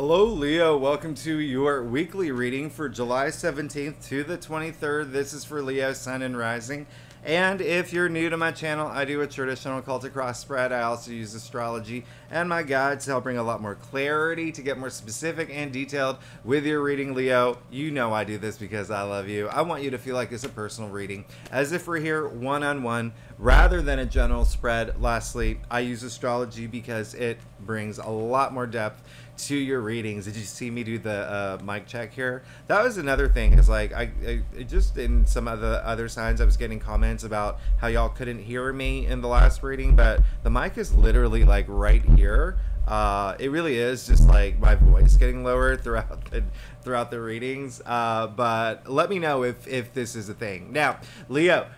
Hello, Leo. Welcome to your weekly reading for July 17th to the 23rd. This is for Leo, Sun, and Rising. And if you're new to my channel, I do a traditional occultic cross spread. I also use astrology and my guides to help bring a lot more clarity, to get more specific and detailed with your reading, Leo. You know I do this because I love you. I want you to feel like it's a personal reading, as if we're here one-on-one, rather than a general spread. Lastly, I use astrology because it brings a lot more depth to your readings. Did you see me do the mic check here? That was another thing, is like I just in some of the other signs I was getting comments about how y'all couldn't hear me in the last reading, but the mic is literally like right here. It really is just like my voice getting lower throughout the readings, but let me know if this is a thing. Now, Leo,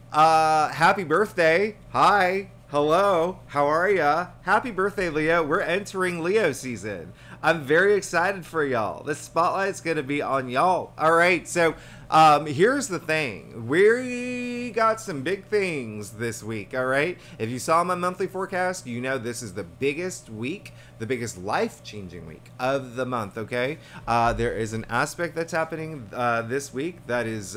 happy birthday. Hi. Hello, how are ya? Happy birthday, Leo. We're entering Leo season. I'm very excited for y'all. The spotlight's gonna be on y'all. All right, so here's the thing. We got some big things this week, all right? If you saw my monthly forecast, you know this is the biggest week, the biggest life-changing week of the month, okay? There is an aspect that's happening this week that is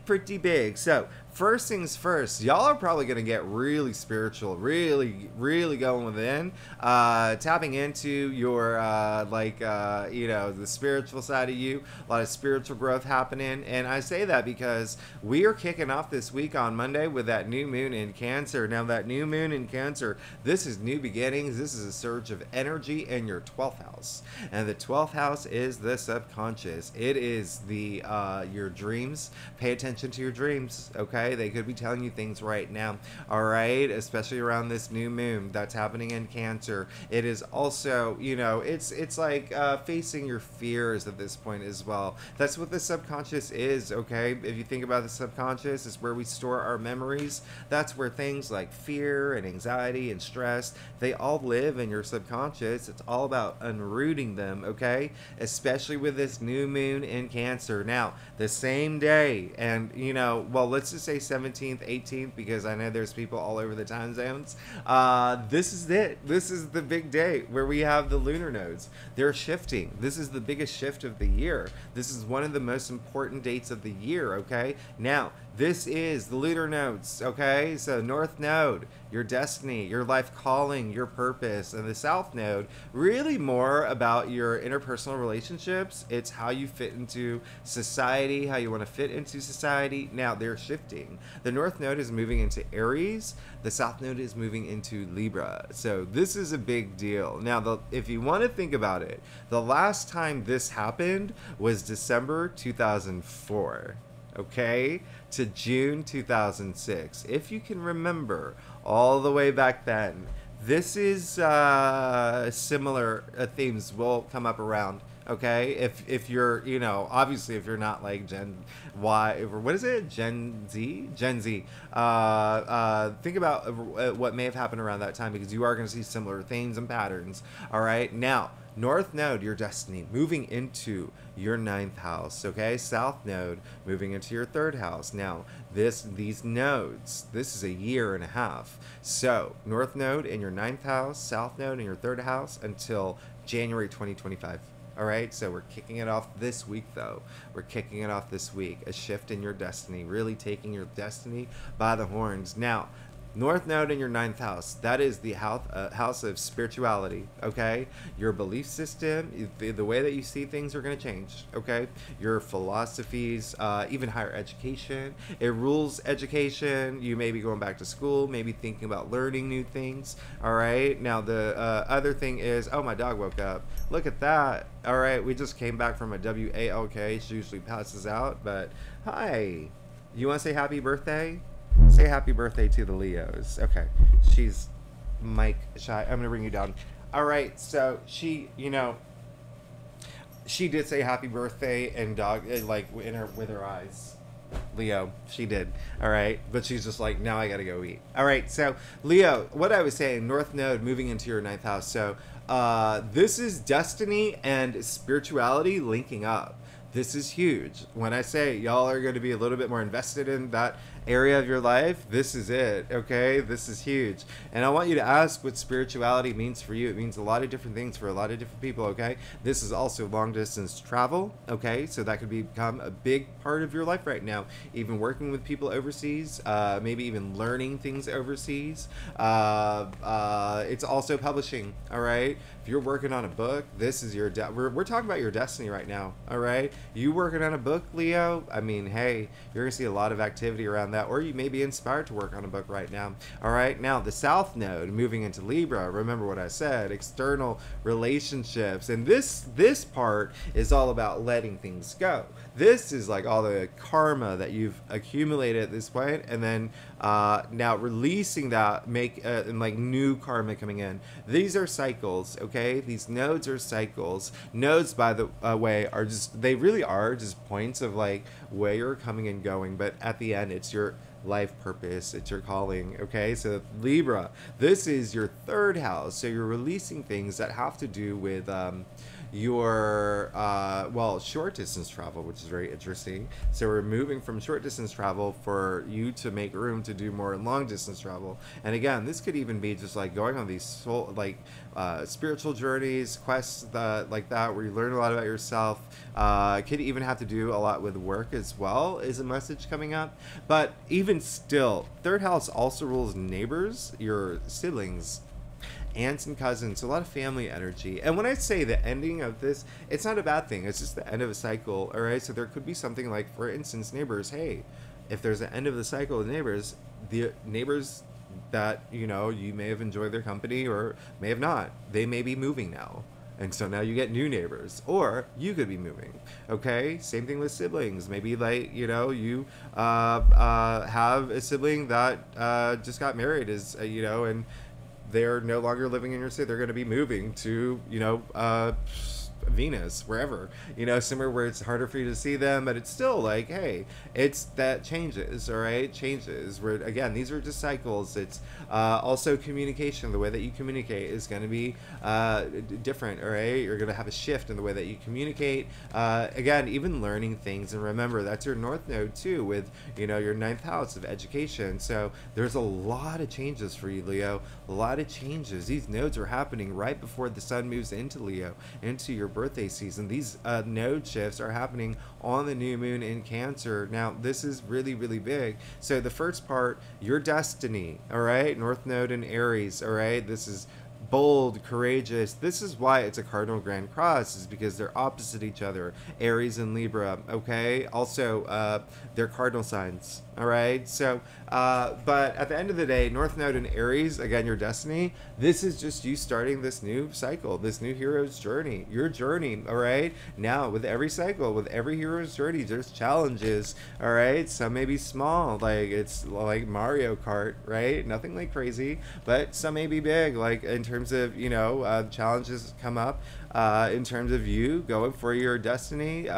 pretty big. So first things first, y'all are probably going to get really spiritual, really going within, tapping into your you know, the spiritual side of you. A lot of spiritual growth happening, and I say that because we are kicking off this week on Monday with that new moon in Cancer. Now that new moon in Cancer, this is new beginnings. This is a surge of energy in your 12th house, and the 12th house is the subconscious. It is the your dreams. Pay attention to your dreams, okay? They could be telling you things right now, all right? Especially around this new moon that's happening in Cancer. It is also, you know, it's like facing your fears at this point as well. That's what the subconscious is, okay? If you think about the subconscious, it's where we store our memories. That's where things like fear and anxiety and stress, they all live in your subconscious. It's all about unrooting them, okay? Especially with this new moon in Cancer. Now, the same day, and you know, well, let's just say 17th, 18th, because I know there's people all over the time zones. This is it. This is the big day where we have the lunar nodes. They're shifting. This is the biggest shift of the year. This is one of the most important dates of the year, okay? Now, this is the lunar nodes, okay? So North Node, your destiny, your life calling, your purpose, and the South Node, really more about your interpersonal relationships. It's how you fit into society, how you want to fit into society. Now, they're shifting. The North Node is moving into Aries. The South Node is moving into Libra. So this is a big deal. Now, if you want to think about it, the last time this happened was December 2004. Okay, to June 2006. If you can remember all the way back then, this is similar themes will come up around. Okay, if you're, you know, obviously if you're not like Gen Y, or what is it, Gen Z, think about what may have happened around that time, because you are going to see similar themes and patterns. All right, now North Node, your destiny, moving into your 9th house, okay? South Node moving into your 3rd house. Now, these nodes, this is a year and a half. So, North Node in your 9th house, South Node in your 3rd house until January 2025. All right, so we're kicking it off this week, though. We're kicking it off this week. A shift in your destiny, really taking your destiny by the horns. Now, North Node in your 9th house, that is the house of spirituality, okay? Your belief system, the way that you see things are going to change, okay? Your philosophies, even higher education. It rules education. You may be going back to school, maybe thinking about learning new things, all right? Now, the other thing is, oh, my dog woke up. Look at that. All right, we just came back from a WALK. She usually passes out, but hi. You want to say happy birthday? Say happy birthday to the Leos. Okay, she's mic shy. I'm gonna bring you down. All right, so she, you know, she did say happy birthday and dog like with her eyes. Leo, she did. All right, but she's just like, now I gotta go eat. All right, so Leo, what I was saying, North Node moving into your 9th house. So this is destiny and spirituality linking up. This is huge. When I say y'all are going to be a little bit more invested in that area of your life, this is it, okay? This is huge. And I want you to ask what spirituality means for you. It means a lot of different things for a lot of different people, okay? This is also long distance travel, okay? So that could become a big part of your life right now. Even working with people overseas, maybe even learning things overseas. It's also publishing, all right? If you're working on a book, this is your we're talking about your destiny right now, all right? You working on a book, Leo? I mean, hey, you're gonna see a lot of activity around that, or you may be inspired to work on a book right now. All right, now the South Node moving into Libra. Remember what I said: external relationships, and this part is all about letting things go. This is like all the karma that you've accumulated at this point, and then now releasing that, and like new karma coming in. These are cycles, okay? These nodes are cycles. Nodes, by the way, are they really are just points of like where you're coming and going, but at the end, it's your life purpose, it's your calling, okay? So Libra, this is your third house, so you're releasing things that have to do with your short distance travel, which is very interesting. So we're moving from short distance travel for you to make room to do more long distance travel. And again, this could even be just like going on these spiritual journeys, quests like that, where you learn a lot about yourself. It could even have to do a lot with work as well, is a message coming up. But even still, third house also rules neighbors, your siblings, aunts and cousins, a lot of family energy. And when I say the ending of this, it's not a bad thing. It's just the end of a cycle, all right? So there could be something like, for instance, neighbors. Hey, if there's an end of the cycle with neighbors, the neighbors that, you know, you may have enjoyed their company or may have not, they may be moving now. And so now you get new neighbors, or you could be moving. Okay, same thing with siblings. Maybe like, you know, you have a sibling that just got married, you know, and they're no longer living in your city. They're going to be moving to, you know, Venus, wherever, you know, somewhere where it's harder for you to see them, but it's still like, hey, it's that changes, all right? Changes. Where again, these are just cycles. It's also communication. The way that you communicate is going to be different, all right? You're going to have a shift in the way that you communicate. Again, even learning things, and remember that's your North Node too, with, you know, your ninth house of education. So there's a lot of changes for you, Leo. A lot of changes. These nodes are happening right before the sun moves into Leo, into your birthday season. These node shifts are happening on the new moon in Cancer. Now, this is really, really big. So the first part, your destiny, all right? North Node in Aries, all right? This is bold, courageous. This is why it's a cardinal grand cross, is because they're opposite each other, Aries and Libra, okay? Also, they're cardinal signs, all right? So, but at the end of the day, North Node in Aries, again, your destiny, this is just you starting this new cycle, this new hero's journey, your journey, all right? Now, with every cycle, with every hero's journey, there's challenges, all right? Some may be small, like it's like Mario Kart, right? Nothing like crazy, but some may be big, like in terms of, you know, challenges come up in terms of you going for your destiny.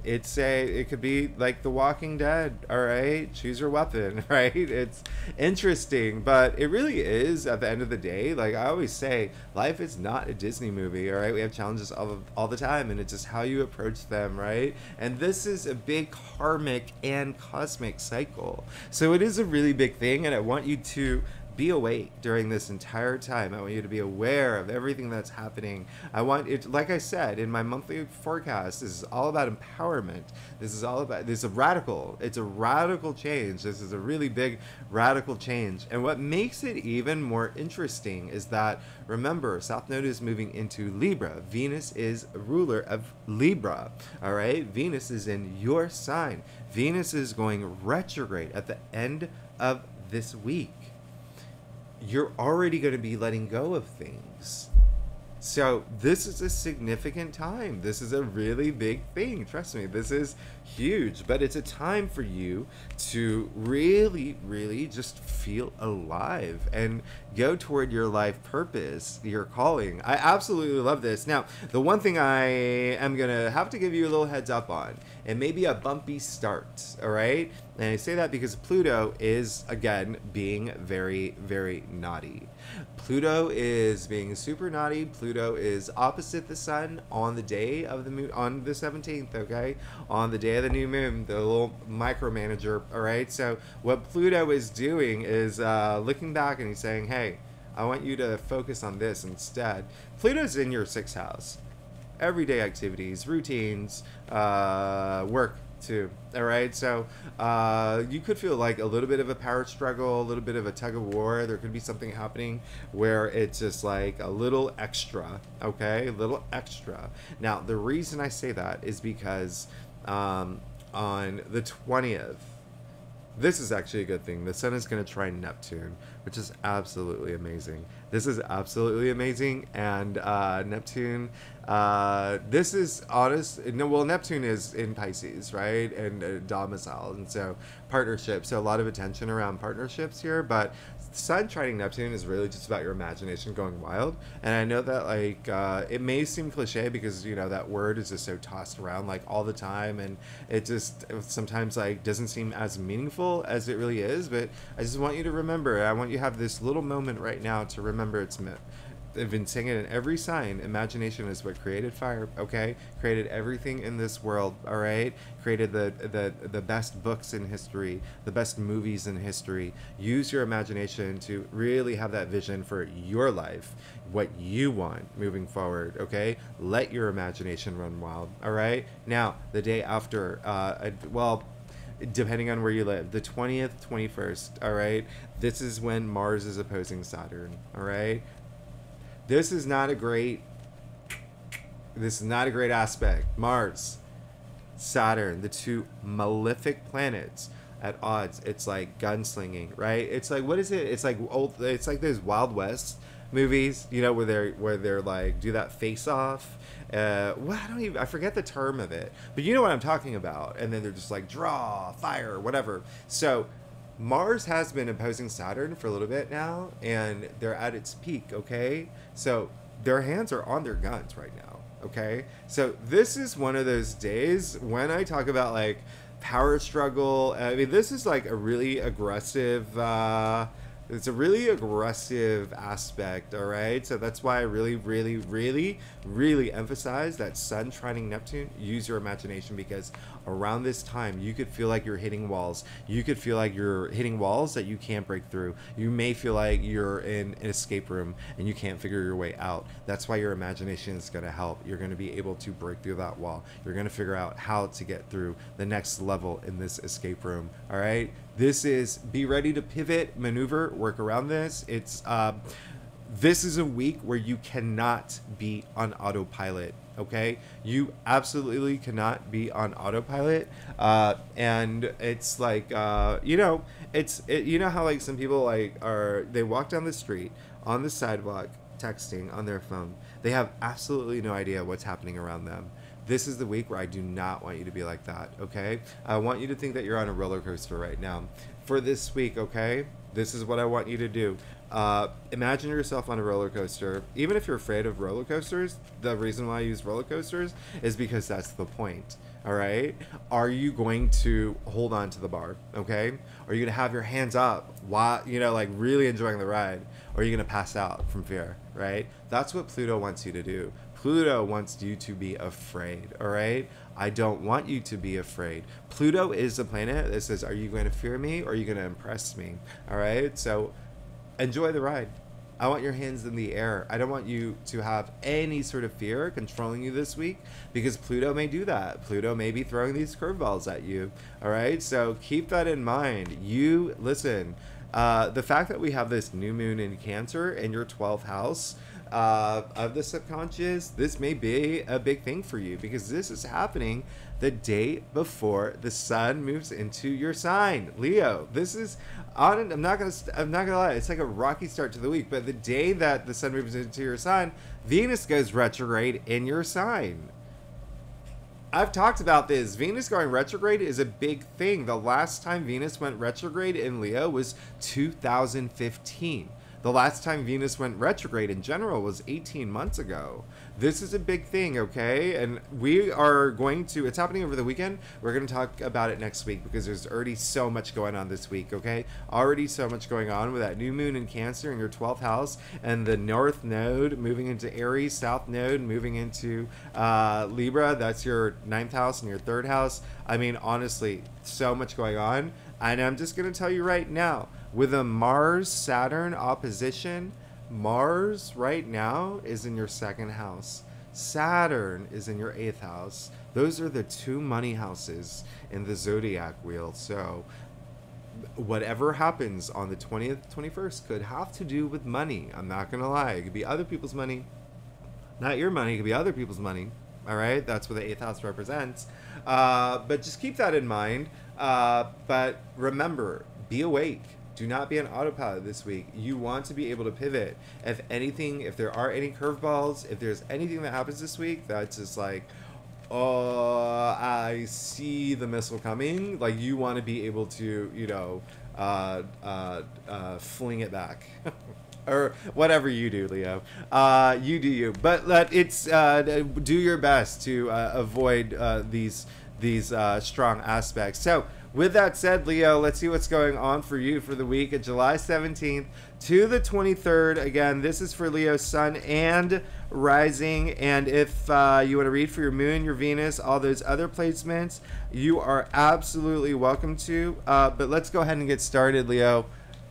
It could be like The Walking Dead, all right? Choose your weapon, right? It's interesting, but it really is, at the end of the day, like I always say, life is not a Disney movie, all right? We have challenges all the time, and it's just how you approach them, right? And this is a big karmic and cosmic cycle. So it is a really big thing, and I want you to be awake during this entire time. I want you to be aware of everything that's happening. I want it, like I said in my monthly forecast, this is all about empowerment. This is all about, it's a radical change. This is a really big radical change. And what makes it even more interesting is that, remember, South Node is moving into Libra. Venus is a ruler of Libra, all right? Venus is in your sign. Venus is going retrograde at the end of this week. You're already going to be letting go of things. So this is a significant time. This is a really big thing. Trust me, this is huge. But it's a time for you to really, really just feel alive and go toward your life purpose, your calling. I absolutely love this. Now, the one thing I am going to have to give you a little heads up on, and maybe a bumpy start, all right? And I say that because Pluto is, again, being very, very naughty. Pluto is being super naughty. Pluto is opposite the sun on the day of the moon, on the 17th, okay? On the day of the new moon, the little micromanager, all right? So what Pluto is doing is looking back and he's saying, hey, I want you to focus on this instead. Pluto's in your 6th house. Everyday activities, routines, work too. All right, so you could feel like a little bit of a power struggle, a little bit of a tug of war. There could be something happening where it's just like a little extra, okay, a little extra. Now the reason I say that is because on the 20th, this is actually a good thing. The sun is going to try Neptune, which is absolutely amazing. This is absolutely amazing. And Neptune, this is honest. No, well, Neptune is in Pisces, right? And domicile. And so partnerships. So a lot of attention around partnerships here. But Sun trining Neptune is really just about your imagination going wild. And I know that, like, it may seem cliche because, you know, that word is just so tossed around, like, all the time. And it just sometimes, like, doesn't seem as meaningful as it really is. But I just want you to remember. I want you to have this little moment right now to remember it's meant. I've been saying it in every sign. Imagination is what created fire, okay? Created everything in this world, all right? Created the best books in history, the best movies in history. Use your imagination to really have that vision for your life, what you want moving forward, okay? Let your imagination run wild, all right? Now, the day after, well, depending on where you live, the 20th, 21st, all right? This is when Mars is opposing Saturn, all right? This is not a great aspect. Mars, Saturn, the two malefic planets at odds. It's like gunslinging, right? It's like, what is it? It's like it's like those Wild West movies, you know, where they're like do that face off. Well, I forget the term of it, but you know what I'm talking about. And then they're just like draw, fire, whatever. So Mars has been opposing Saturn for a little bit now, and they're at its peak, okay? So their hands are on their guns right now, okay? So this is one of those days when I talk about, like, power struggle. I mean, this is, like, a really aggressive, it's a really aggressive aspect, all right? So that's why I really, really, really, really emphasize that Sun trining Neptune. Use your imagination, because around this time, you could feel like you're hitting walls. You could feel like you're hitting walls that you can't break through. You may feel like you're in an escape room and you can't figure your way out. That's why your imagination is going to help. You're going to be able to break through that wall. You're going to figure out how to get through the next level in this escape room, all right? This is, be ready to pivot, maneuver, work around this. It's this is a week where you cannot be on autopilot, okay? You absolutely cannot be on autopilot. And it's like, you know, you know how, like, some people, like, they walk down the street on the sidewalk texting on their phone. They have absolutely no idea what's happening around them. This is the week where I do not want you to be like that, okay? I want you to think that you're on a roller coaster right now. For this week, okay? This is what I want you to do. Imagine yourself on a roller coaster. Even if you're afraid of roller coasters, the reason why I use roller coasters is because that's the point, all right? Are you going to hold on to the bar, okay? Are you going to have your hands up while, you know, like, really enjoying the ride? Or are you going to pass out from fear, right? That's what Pluto wants you to do. Pluto wants you to be afraid, all right? I don't want you to be afraid. Pluto is the planet that says, are you going to fear me or are you going to impress me, all right? So enjoy the ride. I want your hands in the air. I don't want you to have any sort of fear controlling you this week, because Pluto may do that. Pluto may be throwing these curveballs at you, all right? So keep that in mind. You, listen, the fact that we have this new moon in Cancer in your 12th house, of the subconscious, this may be a big thing for you, because this is happening the day before the sun moves into your sign, Leo. This is on. I'm not gonna lie. It's like a rocky start to the week, but the day that the sun moves into your sign, Venus goes retrograde in your sign. I've talked about this. Venus going retrograde is a big thing. The last time Venus went retrograde in Leo was 2015. The last time Venus went retrograde in general was 18 months ago. This is a big thing, okay? And we are going to, it's happening over the weekend. We're going to talk about it next week because there's already so much going on this week, okay? Already so much going on with that new moon in Cancer in your 12th house and the North Node moving into Aries, South Node moving into Libra. That's your 9th house and your 3rd house. I mean, honestly, so much going on. And I'm just going to tell you right now, with a Mars-Saturn opposition, Mars right now is in your 2nd house. Saturn is in your 8th house. Those are the 2 money houses in the zodiac wheel. So whatever happens on the 20th, 21st could have to do with money. I'm not going to lie. It could be other people's money. Not your money. It could be other people's money. All right? That's what the 8th house represents. But just keep that in mind. But remember, be awake. Do not be on autopilot this week. You want to be able to pivot. If anything, if there are any curveballs, if there's anything that happens this week that's just like, oh, I see the missile coming, like you want to be able to, you know, fling it back. Or whatever you do, Leo. You do you. But it's do your best to avoid these strong aspects. So with that said, Leo, let's see what's going on for you for the week of July 17th to the 23rd. Again, this is for Leo Sun and Rising. And if you want to read for your Moon, your Venus, all those other placements, you are absolutely welcome to. But let's go ahead and get started, Leo.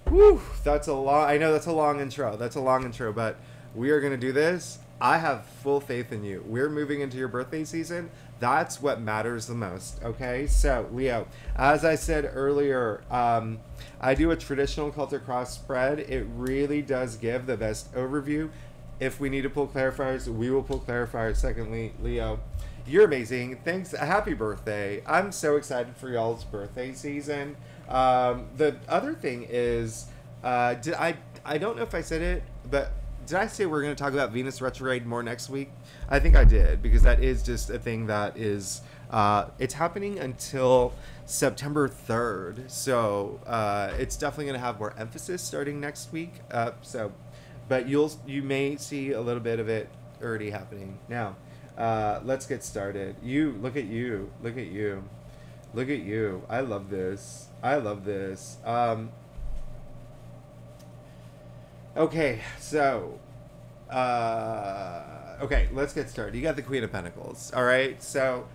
Whew, that's a long, I know that's a long intro. That's a long intro, but we are going to do this. I have full faith in you. We're moving into your birthday season. That's what matters the most, okay? So, Leo, as I said earlier, I do a traditional Celtic cross spread. It really does give the best overview. If we need to pull clarifiers, we will pull clarifiers. Secondly, Leo, you're amazing. Thanks. Happy birthday. I'm so excited for y'all's birthday season. The other thing is, I don't know if I said it, but did I say we're going to talk about Venus retrograde more next week? I think I did, because that is just a thing that is, it's happening until September 3rd. So, it's definitely going to have more emphasis starting next week. But you may see a little bit of it already happening. Now, let's get started. Look at you. Look at you. Look at you. I love this. I love this. Okay, so, okay, let's get started. You got the Queen of Pentacles, all right? So,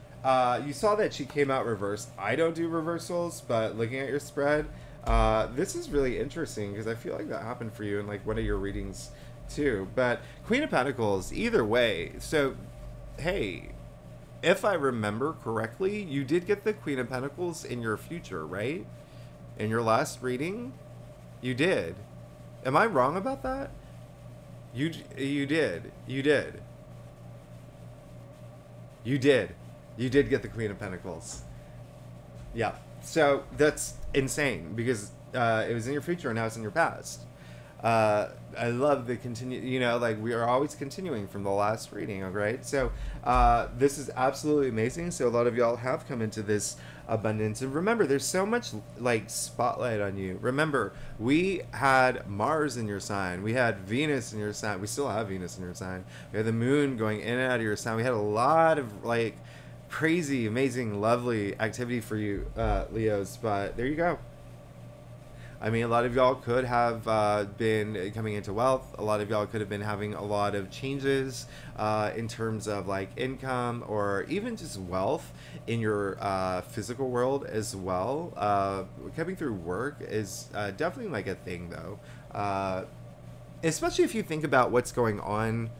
you saw that she came out reversed. I don't do reversals, but looking at your spread, this is really interesting because I feel like that happened for you in like one of your readings too. But Queen of Pentacles, either way. So, hey, if I remember correctly, you did get the Queen of Pentacles in your future, right? In your last reading, you did. Am I wrong about that? You did. You did. You did. You did get the Queen of Pentacles. Yeah. So that's insane because it was in your future and now it's in your past. I love the you know, like we are always continuing from the last reading, right? So this is absolutely amazing. So a lot of y'all have come into this abundance. And remember, there's so much like spotlight on you. Remember, we had Mars in your sign. We had Venus in your sign. We still have Venus in your sign. We had the moon going in and out of your sign. We had a lot of like crazy, amazing, lovely activity for you, Leos. But there you go. I mean, a lot of y'all could have been coming into wealth. A lot of y'all could have been having a lot of changes in terms of like income or even just wealth in your physical world as well. Coming through work is definitely like a thing though. Especially if you think about what's going on.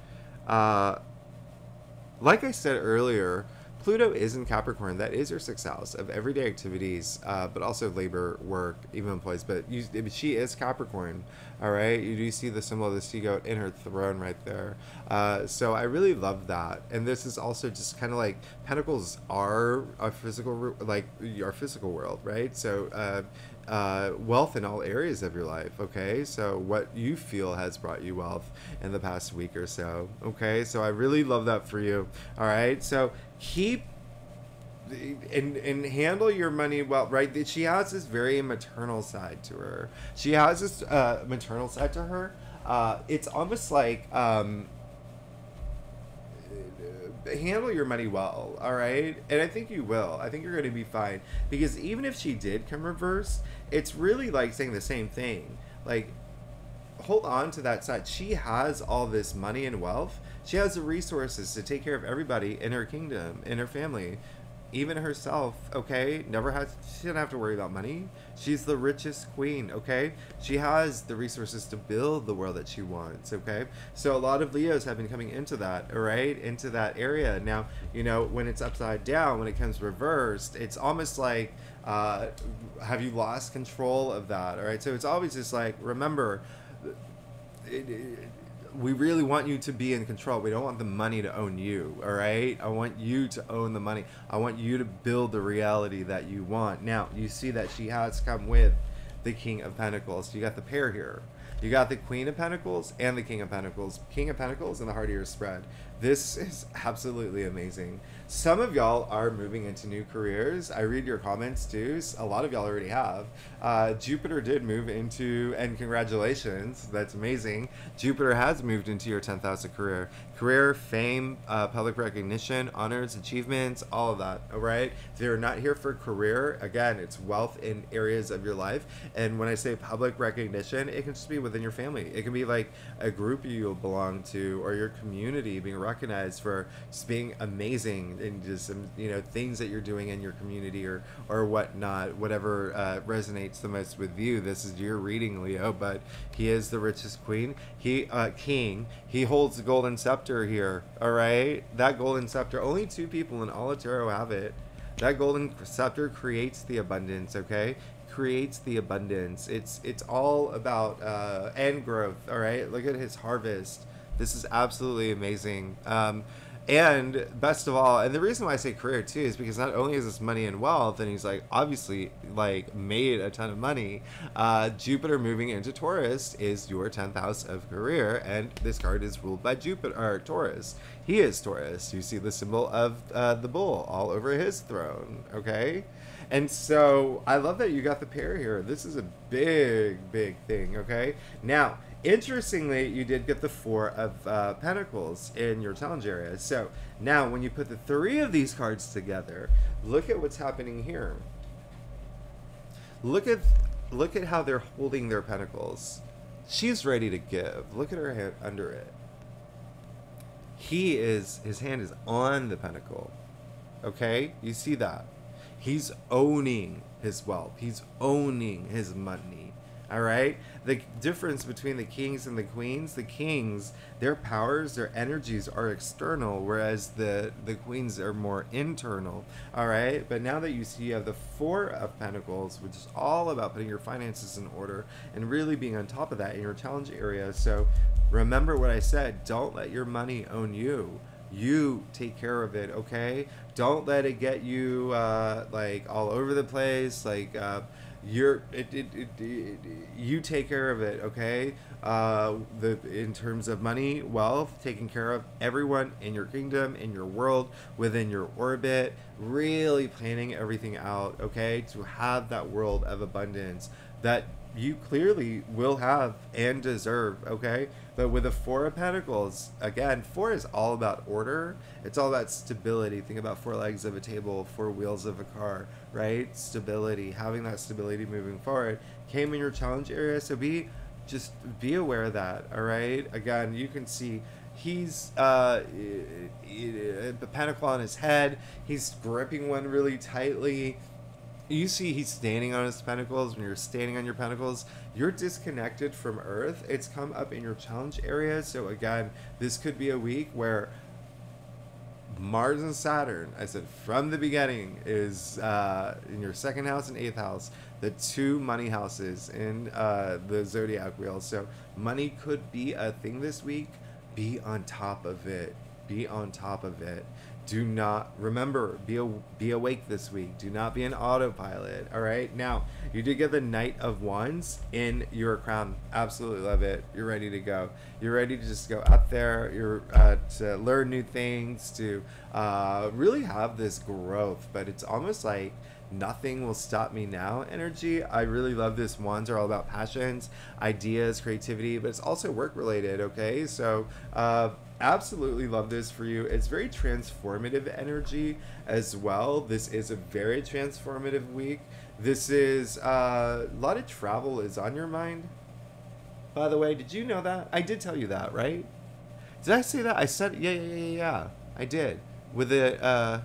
Like I said earlier, Pluto is in Capricorn. That is your 6th house of everyday activities, but also labor, work, even employees. But she is Capricorn, all right? You do see the symbol of the sea goat in her throne right there. So I really love that. And this is also just kind of like Pentacles are a physical, like our physical world, right? So wealth in all areas of your life, okay? So what you feel has brought you wealth in the past week or so, okay? So I really love that for you, all right? So keep and handle your money well, right? She has this very maternal side to her. She has this maternal side to her It's almost like handle your money well, all right? And I think you will. I think you're going to be fine, because even if she did come reversed, it's really like saying the same thing. Like, hold on to that side. She has all this money and wealth. She has the resources to take care of everybody in her kingdom, in her family, even herself, okay? She doesn't have to worry about money. She's the richest queen, okay? She has the resources to build the world that she wants, okay? So a lot of Leos have been coming into that, all right? Into that area. Now, you know, when it's upside down, when it comes reversed, it's almost like, have you lost control of that, all right? So it's always just like, remember, we really want you to be in control. We don't want the money to own you, all right? I want you to own the money. I want you to build the reality that you want. Now, you see that she has come with the King of Pentacles. You got the pair here. You got the Queen of Pentacles and the King of Pentacles. King of Pentacles and the heart of your spread. This is absolutely amazing. Some of y'all are moving into new careers. I read your comments too. A lot of y'all already have. Jupiter did move into, and congratulations, that's amazing. Jupiter has moved into your 10th house of career. Career, fame, public recognition, honors, achievements, all of that, all right? If you're not here for career, again, it's wealth in areas of your life. And when I say public recognition, it can just be within your family. It can be like a group you belong to, or your community being recognized for just being amazing and just, you know, things that you're doing in your community or whatnot, whatever resonates the most with you. This is your reading, Leo, but he is the richest king. He holds the golden scepter here, all right? That golden scepter, only 2 people in all of tarot have it. That golden scepter creates the abundance, okay? Creates the abundance. It's all about end growth, all right? Look at his harvest. This is absolutely amazing. And best of all, and the reason why I say career too is because not only is this money and wealth, and he's like obviously like made a ton of money, Jupiter moving into Taurus is your 10th house of career, and this card is ruled by Jupiter, or Taurus. He is Taurus. You see the symbol of the bull all over his throne, okay? And so I love that you got the pair here. This is a big thing, okay? Now, interestingly, you did get the 4 of Pentacles in your challenge area. So now when you put the 3 of these cards together, look at what's happening here. Look at how they're holding their pentacles. She's ready to give. Look at her hand under it. His hand is on the pentacle. Okay? You see that? He's owning his wealth. He's owning his money. All right? The difference between the kings and the queens, the kings, their powers, their energies are external, whereas the queens are more internal. All right? But now that you see you have the 4 of Pentacles, which is all about putting your finances in order and really being on top of that in your challenge area. So remember what I said. Don't let your money own you. You take care of it, okay? Don't let it get you like all over the place. Like you take care of it, okay? In terms of money, wealth, taking care of everyone in your kingdom, in your world, within your orbit, really planning everything out, okay? To have that world of abundance that you clearly will have and deserve, okay? But with the 4 of Pentacles, again, 4 is all about order. It's all about stability. Think about 4 legs of a table, 4 wheels of a car, right? Stability, having that stability moving forward came in your challenge area. So just be aware of that, all right? Again, you can see he's the pentacle on his head. He's gripping one really tightly. You see he's standing on his pentacles. When you're standing on your pentacles, you're disconnected from Earth. It's come up in your challenge area. So again, this could be a week where Mars and Saturn, I said from the beginning, is in your 2nd house and 8th house, the 2 money houses in the zodiac wheel. So money could be a thing this week. Be on top of it. Be on top of it. Do not, remember, be awake this week. Do not be an autopilot, all right? Now, you did get the Knight of Wands in your crown. Absolutely love it. You're ready to go. You're ready to just go out there. You're to learn new things, to really have this growth. But it's almost like nothing will stop me now energy. I really love this. Wands are all about passions, ideas, creativity, but it's also work related. Okay, so absolutely love this for you. It's very transformative energy as well. This is a very transformative week. This is a lot of travel is on your mind. By the way, did you know that? I did tell you that, right? Did I say that? I said, yeah. I did. With the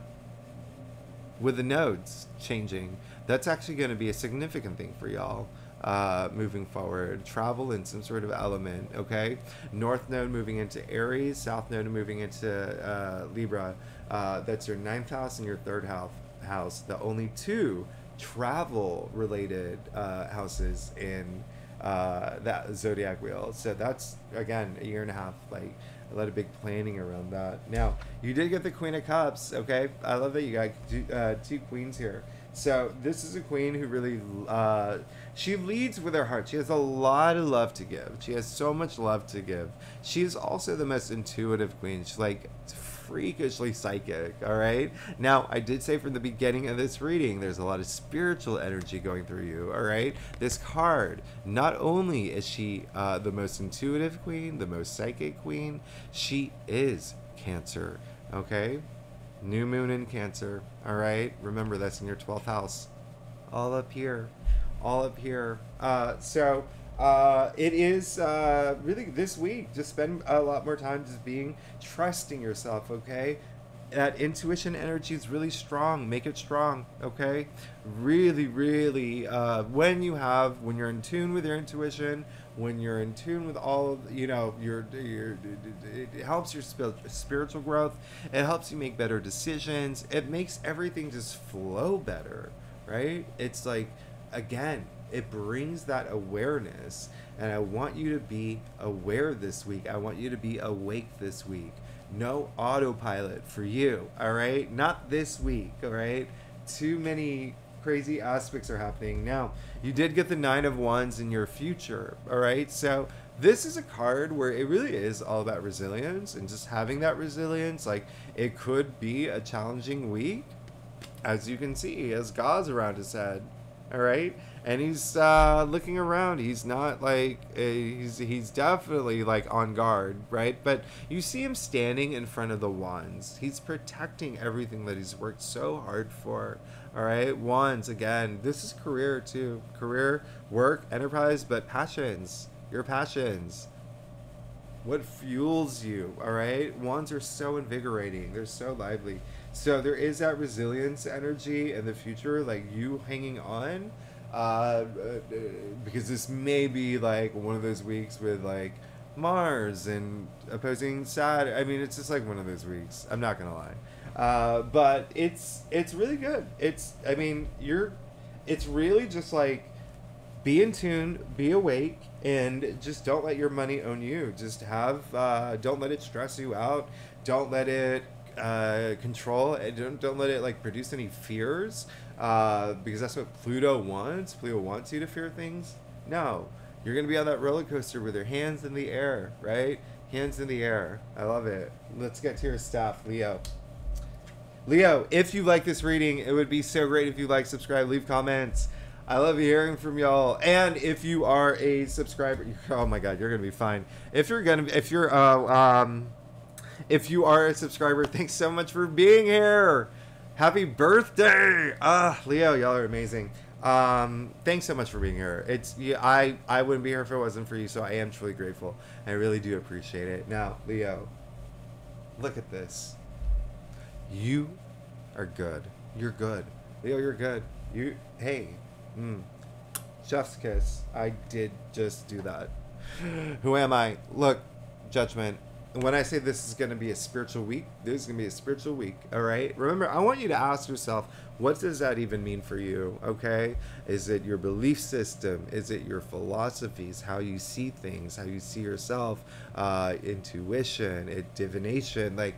nodes changing. That's actually going to be a significant thing for y'all moving forward. Travel in some sort of element, okay? North node moving into Aries, South node moving into Libra. That's your 9th house and your 3rd house. The only 2 travel-related houses in that zodiac wheel. So that's, again, a year and a half, like a lot of big planning around that. Now, you did get the Queen of Cups, okay? I love that you got 2 queens here. So this is a queen who really, she leads with her heart. She has a lot of love to give. She has so much love to give. She's also the most intuitive queen. She's like freakishly psychic, all right? Now, I did say from the beginning of this reading, there's a lot of spiritual energy going through you, all right? This card, not only is she the most intuitive queen, the most psychic queen, she is Cancer, okay? New moon in Cancer, all right? Remember, that's in your 12th house. All up here. It is really this week. Just spend a lot more time just trusting yourself, okay? That intuition energy is really strong. Make it strong, okay? Really, when you're in tune with your intuition, when you're in tune with all of, it helps your spiritual growth. It helps you make better decisions. It makes everything just flow better, right? It's like, again, it brings that awareness, and I want you to be aware this week. I want you to be awake this week. No autopilot for you, all right? Not this week, all right? Too many crazy aspects are happening. Now, you did get the 9 of Wands in your future, all right? So this is a card where it really is all about resilience and just having that resilience. Like, it could be a challenging week, as you can see. He has gauze around his head, all right? And he's looking around. He's not like he's definitely like on guard, right? But you see him standing in front of the wands. He's protecting everything that he's worked so hard for. All right, wands again. This is career too. Career, work, enterprise, but passions. Your passions. What fuels you? All right, wands are so invigorating. They're so lively. So there is that resilience energy in the future, like you hanging on. Because this may be like one of those weeks with like Mars and opposing Saturn. I mean, it's just like one of those weeks. I'm not gonna lie, but it's really good. It's really just like be in tune, be awake, and just don't let your money own you. Just don't let it stress you out. Don't let it control. Don't let it like produce any fears. Because that's what Pluto wants. Pluto wants you to fear things. No, you're going to be on that roller coaster with your hands in the air, right? Hands in the air. I love it. Let's get to your stuff, Leo. Leo, if you like this reading, it would be so great if you like, subscribe, leave comments. I love hearing from y'all. And if you are a subscriber, oh my God, you're going to be fine. If you are a subscriber, thanks so much for being here. Happy birthday! Leo, y'all are amazing. Thanks so much for being here. I wouldn't be here if it wasn't for you, so I am truly grateful. I really do appreciate it. Now, Leo, look at this. You are good. You're good. Leo, you're good. Chef's kiss. I did just do that. Who am I? Look, judgment. When I say this is going to be a spiritual week, this is going to be a spiritual week, all right? Remember, I want you to ask yourself, what does that even mean for you, okay? Is it your belief system? Is it your philosophies, how you see things, how you see yourself, intuition, divination? Like,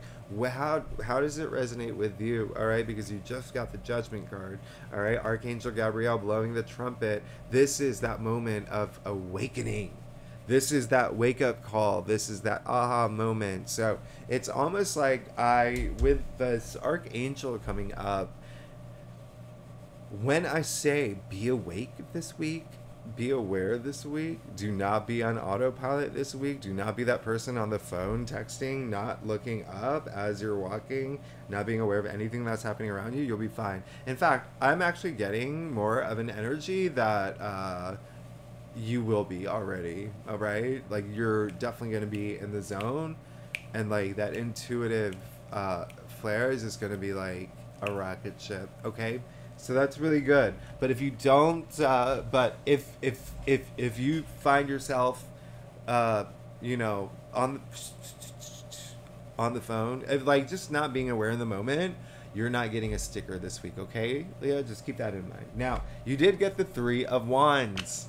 how does it resonate with you, all right? Because you just got the Judgment card, all right? Archangel Gabriel blowing the trumpet. This is that moment of awakening. This is that wake-up call. This is that aha moment. So it's almost like with this archangel coming up, When I say be awake this week, be aware this week, do not be on autopilot this week, do not be that person on the phone texting, not looking up as you're walking, not being aware of anything that's happening around you, you'll be fine. In fact, I'm actually getting more of an energy that you will be already, all right? Like, you're definitely going to be in the zone, and like that intuitive flare is just going to be like a rocket ship, okay? So that's really good. But if you don't, but if you find yourself, you know, on the phone, if, like, just not being aware in the moment, you're not getting a sticker this week, okay, Leah? Just keep that in mind. Now, you did get the 3 of Wands.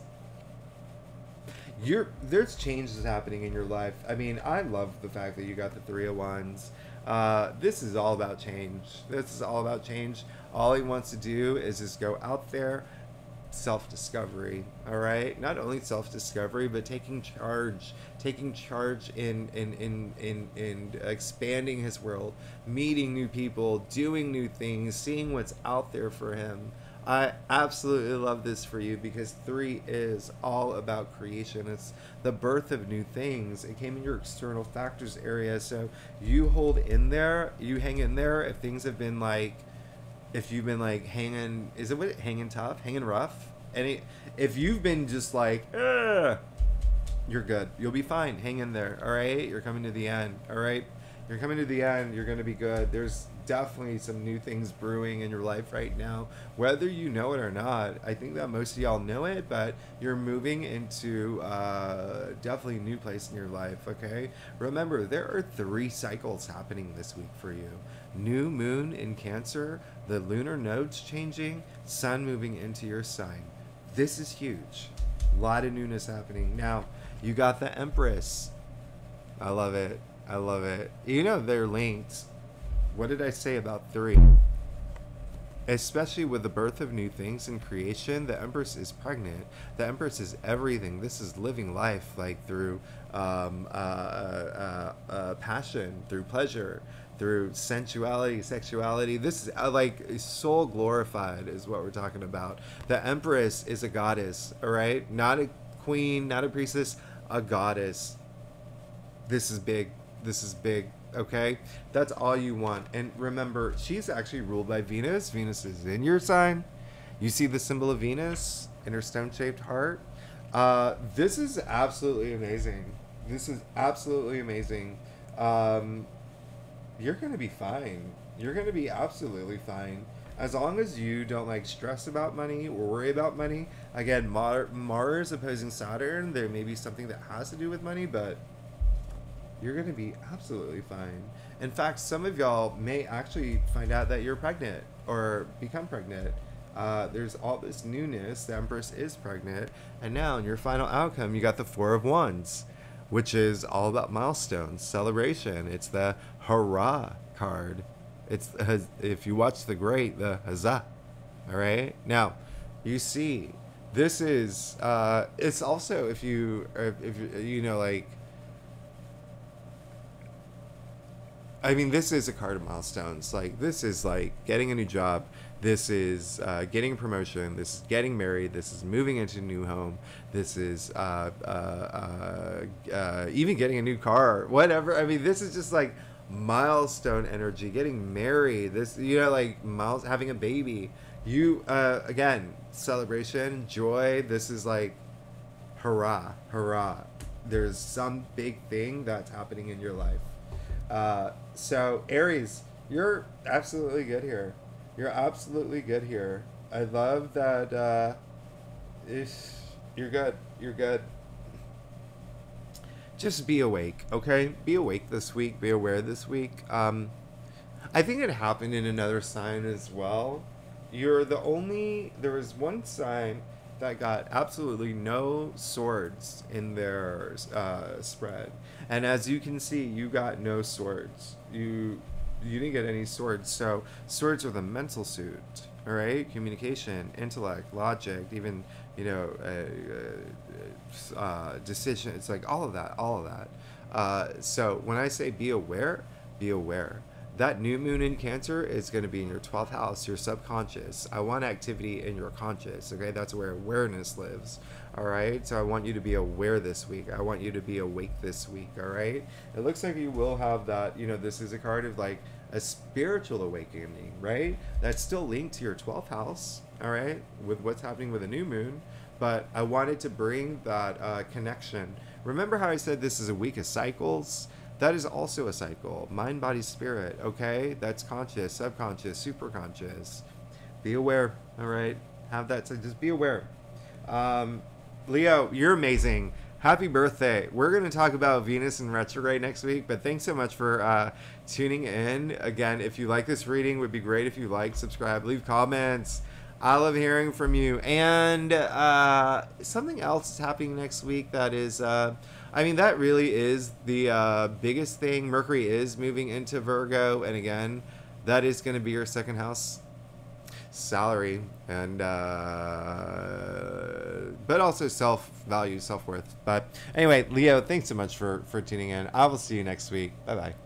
There's changes happening in your life. I mean, I love the fact that you got the 3 of Wands. This is all about change. This is all about change. All he wants to do is just go out there, self-discovery. All right, not only self-discovery, but taking charge in expanding his world, meeting new people, doing new things, seeing what's out there for him. I absolutely love this for you because 3 is all about creation. It's the birth of new things. It came in your external factors area. So you hold in there, you hang in there. If things have been like, if you've been like hanging, is it what, hanging tough, hanging rough? If you've been just like, ugh, you're good. You'll be fine. Hang in there. All right. You're coming to the end. All right. You're coming to the end. You're going to be good. There's definitely some new things brewing in your life right now, whether you know it or not. I think that most of y'all know it, but you're moving into definitely a new place in your life. Okay. Remember, there are 3 cycles happening this week for you. New moon in Cancer, the lunar nodes changing, sun moving into your sign. This is huge. A lot of newness happening. Now, you got the Empress. I love it. I love it. You know, they're linked. What did I say about 3? Especially with the birth of new things in creation, the Empress is pregnant. The Empress is everything. This is living life, like through passion, through pleasure, through sensuality, sexuality. This is like soul glorified is what we're talking about. The Empress is a goddess, all right? Not a queen, not a priestess, a goddess. This is big. This is big, okay? That's all you want. And remember, she's actually ruled by Venus. Venus is in your sign. You see the symbol of Venus in her stone-shaped heart. This is absolutely amazing. This is absolutely amazing. You're going to be fine. You're going to be absolutely fine. As long as you don't like stress about money or worry about money. Again, Mars opposing Saturn, there may be something that has to do with money, but you're going to be absolutely fine. In fact, some of y'all may actually find out that you're pregnant or become pregnant. There's all this newness. The Empress is pregnant. And now in your final outcome, you got the 4 of Wands, which is all about milestones, celebration. It's the hurrah card. It's, if you watch The Great, the huzzah. All right? Now, you see, this is, it's also, if you know, like, I mean, this is a card of milestones. Like, this is like getting a new job. This is getting a promotion. This is getting married. This is moving into a new home. This is even getting a new car, whatever. I mean, this is just like milestone energy, getting married. This, you know, like having a baby. You, again, celebration, joy. This is like, hurrah, hurrah. There's some big thing that's happening in your life. So Aries, you're absolutely good here. You're absolutely good here. I love that, you're good. You're good. Just be awake, okay? Be awake this week. Be aware this week. I think it happened in another sign as well. You're the only, there was one sign that got absolutely no swords in their spread. And as you can see, you got no swords. You didn't get any swords. So swords are the mental suit, all right? Communication, intellect, logic, even, you know, decision. It's like all of that. So when I say be aware, be aware. that new moon in Cancer is going to be in your 12th house, your subconscious. I want activity in your conscious, okay? That's where awareness lives, all right? So I want you to be aware this week. I want you to be awake this week, all right? It looks like you will have that, you know, this is a card of like a spiritual awakening, right? That's still linked to your 12th house, all right, with what's happening with a new moon. But I wanted to bring that connection. Remember how I said this is a week of cycles? That is also a cycle. Mind, body, spirit, okay? That's conscious, subconscious, superconscious. Be aware, all right? Have that, so just be aware. Leo, you're amazing. Happy birthday. We're going to talk about Venus in retrograde next week, but thanks so much for tuning in. Again, if you like this reading, it would be great if you like, subscribe, leave comments. I love hearing from you. And something else is happening next week that is... I mean, that really is the biggest thing. Mercury is moving into Virgo. And again, that is going to be your second house salary. And but also self-value, self-worth. But anyway, Leo, thanks so much for tuning in. I will see you next week. Bye-bye.